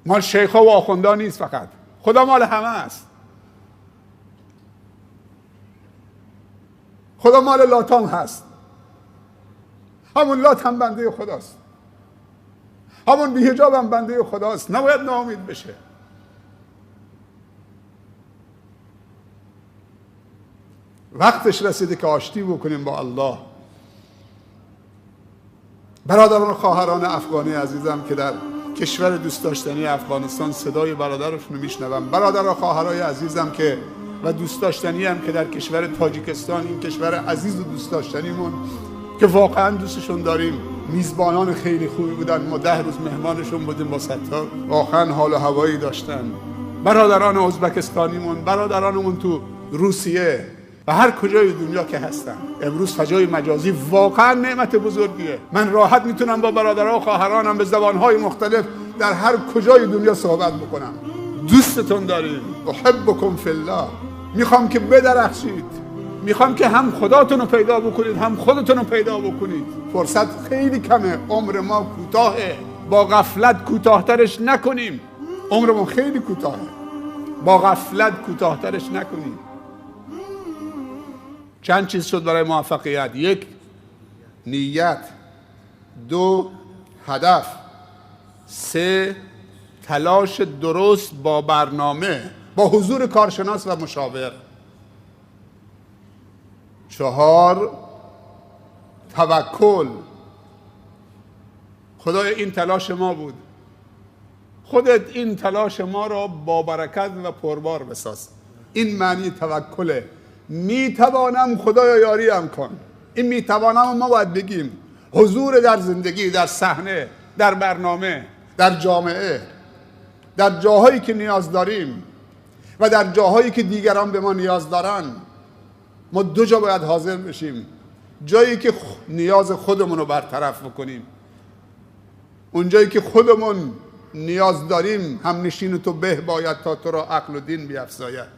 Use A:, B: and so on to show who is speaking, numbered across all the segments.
A: مال شیخا و آخوندا نیست، فقط خدا مال همه است. خدا مال لاتام هست. همون لات هم بنده خداست، همون بی‌حجاب هم بنده خداست. نباید ناامید بشه. وقتش رسیده که آشتی بکنیم با الله. برادران و خواهران افغانی عزیزم که در کشور دوست داشتنی افغانستان صدای برادرشون رو میشنوم، برادر و خواهرای عزیزم که و دوست داشتنی هم که در کشور تاجیکستان، این کشور عزیز و دوست داشتنیمون که واقعا دوستشون داریم، میزبانان خیلی خوبی بودن. ما 10 روز مهمانشون بودیم با ستار، واقعا حال و هوایی داشتن. برادران ازبکستانیمون، برادرانمون تو روسیه و هر کجای دنیا که هستن. امروز فضای مجازی واقعا نعمت بزرگیه. من راحت میتونم با برادرها و خواهرانم به زبانهای مختلف در هر کجای دنیا صحبت بکنم. دوستتون داریم، احبکم فی الله. میخوام که بدرخشید، میخوام که هم خداتون رو پیدا بکنید هم خودتون رو پیدا بکنید. فرصت خیلی کمه، عمر ما کوتاهه، با غفلت کوتاهترش نکنیم. عمرمون خیلی کوتاهه، با غفلت کوتاهترش نکنیم. چند چیز شد برای موفقیت: 1 نیت، 2 هدف، 3 تلاش درست با برنامه، با حضور کارشناس و مشاور، 4 توکل. خدای این تلاش ما بود، خودت این تلاش ما را با برکت و پربار بساز. این معنی توکله. میتوانم خدایا یاریم کن. این میتوانم ما باید بگیم. حضور در زندگی، در صحنه، در برنامه، در جامعه، در جاهایی که نیاز داریم و در جاهایی که دیگران به ما نیاز دارن. ما 2 جا باید حاضر بشیم. جایی که نیاز خودمون رو برطرف بکنیم، اون جایی که خودمون نیاز داریم هم نشین تو به باید تا تو را عقل و دین بیفزاید،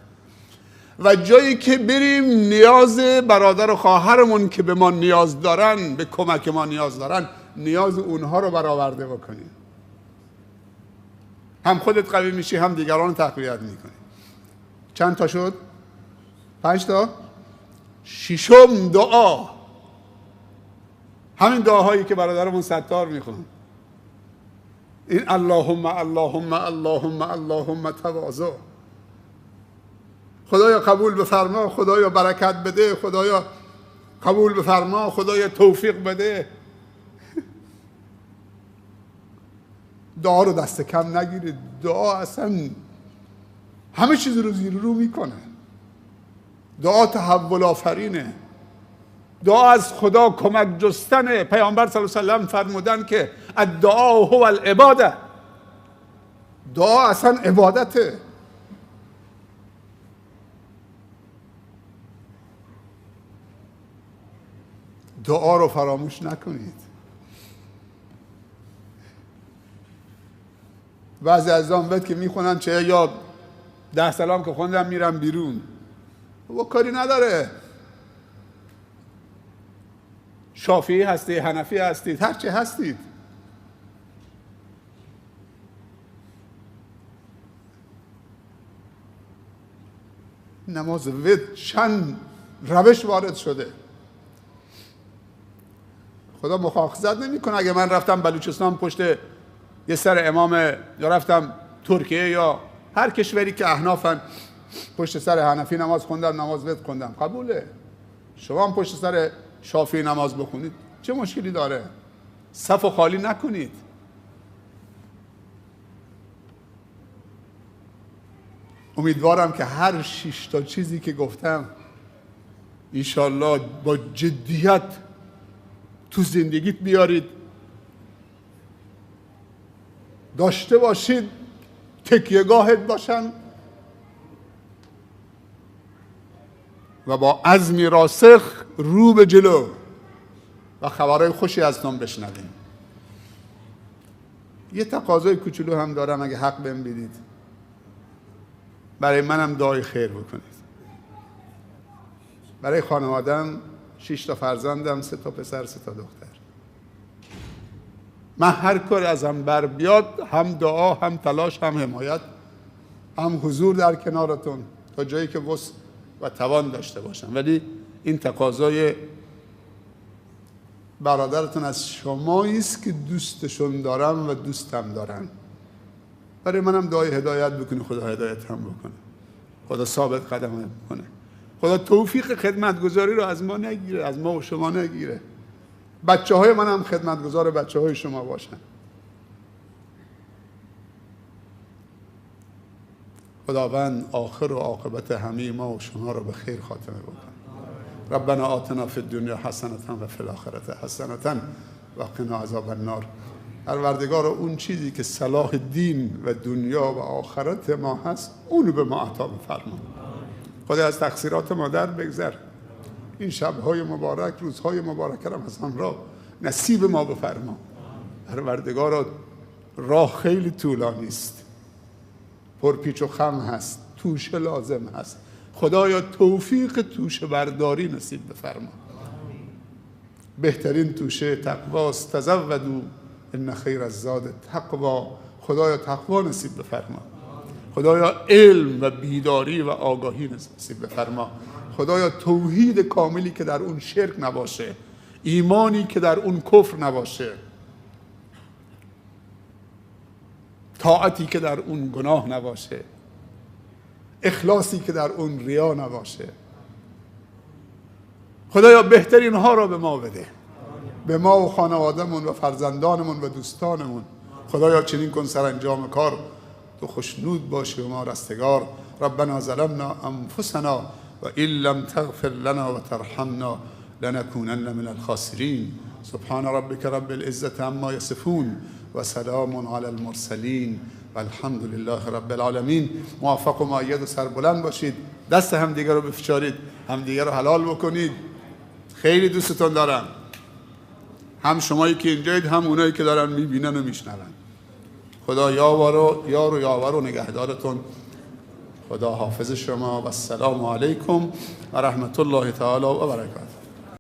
A: و جایی که بریم نیاز برادر و خواهرمون که به ما نیاز دارن، به کمک ما نیاز دارن، نیاز اونها رو برآورده بکنیم. هم خودت قوی میشی هم دیگران رو تقویت میکنی. چند تا شد؟ 5 تا؟ 6م دعا. همین دعاهایی که برادرمون ستار میخونن. این اللهم اللهم اللهم اللهم تواضع. خدایا قبول بفرما، خدایا برکت بده، خدایا قبول بفرما، خدایا توفیق بده. دعا رو دست کم نگیرید. دعا اصلا همه چیز رو زیر رو میکنه. دعا تحول آفرینه. دعا از خدا کمک جستنه. پیامبر صلی الله علیه و سلم فرمودن که الدعا هو العباده. دعا اصلا عبادته. دعا رو فراموش نکنید. بعضی از آن که میخونن چه یا 10 سلام که خوندم میرم بیرون، و کاری نداره. شافعی هستی، حنفی هستید، هر چی هستید، نماز ود چند روش وارد شده. خدا مؤاخذت نمیکنه اگه من رفتم بلوچستان پشت یه سر امام، یا رفتم ترکیه یا هر کشوری که احنافن پشت سر حنفی نماز خوندم، نماز ود خوندم، قبوله. شما هم پشت سر شافعی نماز بخونید، چه مشکلی داره؟ صف خالی نکنید. امیدوارم که هر 6 تا چیزی که گفتم انشالله با جدیت تو زندگیت بیارید، داشته باشید، تکیهگاهت باشن و با عزمی راسخ رو به جلو و خبرهای خوشی ازتون بشنویم. یه تقاضای کوچولو هم دارم، اگه حق بهم بدید برای منم دعای خیر بکنید. برای خانواده‌ام 6 تا فرزندم، 3 تا پسر 3 تا دختر. من هر کاری از هم بر بیاد، هم دعا، هم تلاش، هم حمایت، هم حضور در کنارتون تا جایی که وسع و توان داشته باشم. ولی این تقاضای برادرتون از شمایی است که دوستشون دارم و دوستم دارن. برای منم دعای هدایت بکنه، خدا هدایت هم بکنه، خدا ثابت قدم بکنه، خدا توفیق خدمتگزاری رو از ما نگیره، از ما و شما نگیره. بچه های من هم خدمتگزار بچه های شما باشن. خداوند آخر و عاقبت همه ما و شما رو به خیر خاتمه بکنه. ربنا آتنا فی الدنیا حسنة و فی الآخرة حسنة و قنا عذاب النار. پروردگار اون چیزی که صلاح دین و دنیا و آخرت ما هست اونو به ما عطا بفرما. خدا از تقصیرات ما در بگذر. این شبهای مبارک، روزهای مبارک رو از همراه نصیب ما بفرما. پروردگار راه خیلی طولانی است، پرپیچ و خم هست، توشه لازم هست. خدایا توفیق توشه برداری نصیب بفرما. بهترین توشه تقواست. تزودوا ان خیر الزاد تقوا. خدایا تقوا نصیب بفرما. خدایا علم و بیداری و آگاهی نصیب بفرما. خدایا توحید کاملی که در اون شرک نباشه، ایمانی که در اون کفر نباشه، طاعتی که در اون گناه نباشه، اخلاصی که در اون ریا نباشه. خدایا بهترین ها را به ما بده، به ما و خانوادهمون و فرزندانمون و دوستانمون. خدایا چنین کن سرانجام کار تو خوشنود باشی و ما رستگار. ربنا ظلمنا انفسنا و ان لم تغفر لنا و ترحمنا لنكونن من الخاسرین. سبحان ربك رب العزة عما يصفون و سلام علی المرسلین و الحمد لله رب العالمین. موفق و مؤید و سربلند باشید. دست همدیگه رو بفشارید، همدیگه رو حلال بکنید. خیلی دوستتون دارم، هم شمایی که اینجایید، هم اونایی که دارن میبینن و میشنون. خدا یار و یاور و نگهدارتون. خدا حافظ شما و السلام علیکم و رحمت الله تعالی و برکاته.